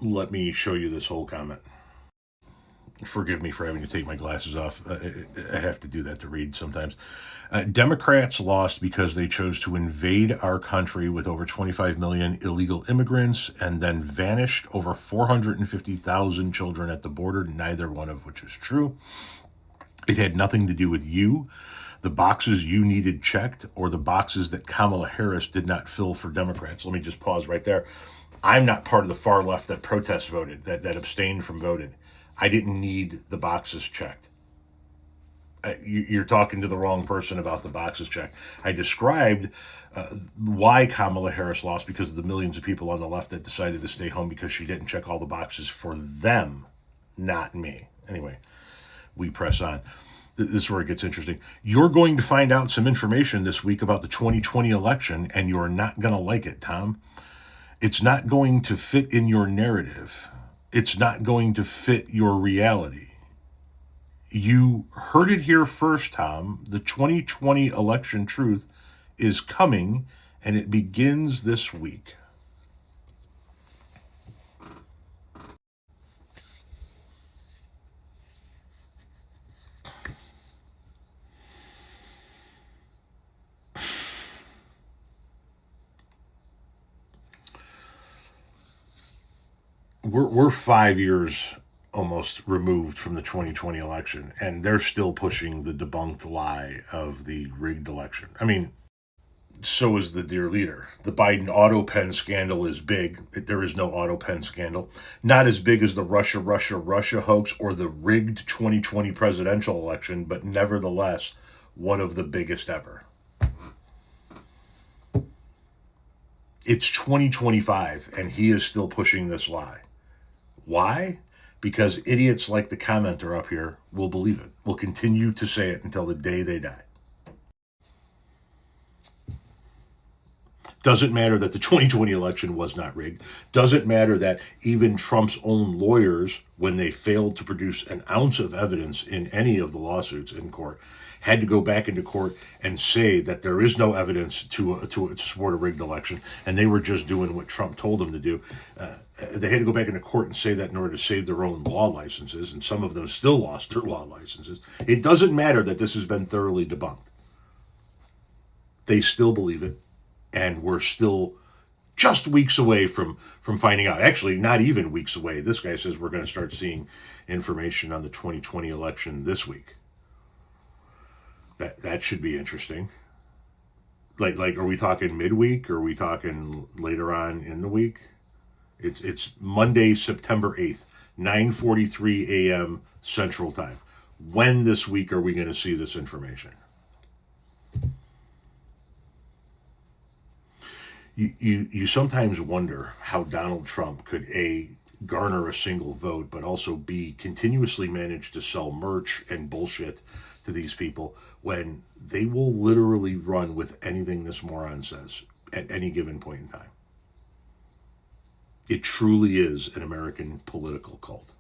Let me show you this whole comment. Forgive me for having to take my glasses off. I have to do that to read sometimes. Democrats lost because they chose to invade our country with over 25 million illegal immigrants and then vanished over 450,000 children at the border, neither one of which is true. It had nothing to do with you, the boxes you needed checked, or the boxes that Kamala Harris did not fill for Democrats. Let me just pause right there. I'm not part of the far left that protest voted, that abstained from voting. I didn't need the boxes checked. You're talking to the wrong person about the boxes checked. I described why Kamala Harris lost because of the millions of people on the left that decided to stay home because she didn't check all the boxes for them, not me. Anyway, we press on. This is where it gets interesting. You're going to find out some information this week about the 2020 election, and you're not going to like it, Tom. It's not going to fit in your narrative. It's not going to fit your reality. You heard it here first, Tom. The 2020 election truth is coming, and it begins this week. We're 5 years almost removed from the 2020 election, and they're still pushing the debunked lie of the rigged election. I mean, so is the dear leader. The Biden auto pen scandal is big. There is no auto pen scandal. Not as big as the Russia hoax or the rigged 2020 presidential election, but nevertheless, one of the biggest ever. It's 2025, and he is still pushing this lie. Why? Because idiots like the commenter up here will believe it, will continue to say it until the day they die. Doesn't matter that the 2020 election was not rigged. Doesn't matter that even Trump's own lawyers, when they failed to produce an ounce of evidence in any of the lawsuits in court, had to go back into court and say that there is no evidence to support a rigged election, and they were just doing what Trump told them to do. They had to go back into court and say that in order to save their own law licenses, and some of them still lost their law licenses. It doesn't matter that this has been thoroughly debunked. They still believe it, and we're still just weeks away from finding out. Actually, not even weeks away. This guy says we're going to start seeing information on the 2020 election this week. That should be interesting. Like, are we talking midweek, or are we talking later on in the week? It's Monday, September 8th, 9:43 a.m. Central Time. When this week are we going to see this information? You sometimes wonder how Donald Trump could A, garner a single vote, but also B, continuously manage to sell merch and bullshit to these people when they will literally run with anything this moron says at any given point in time. It truly is an American political cult.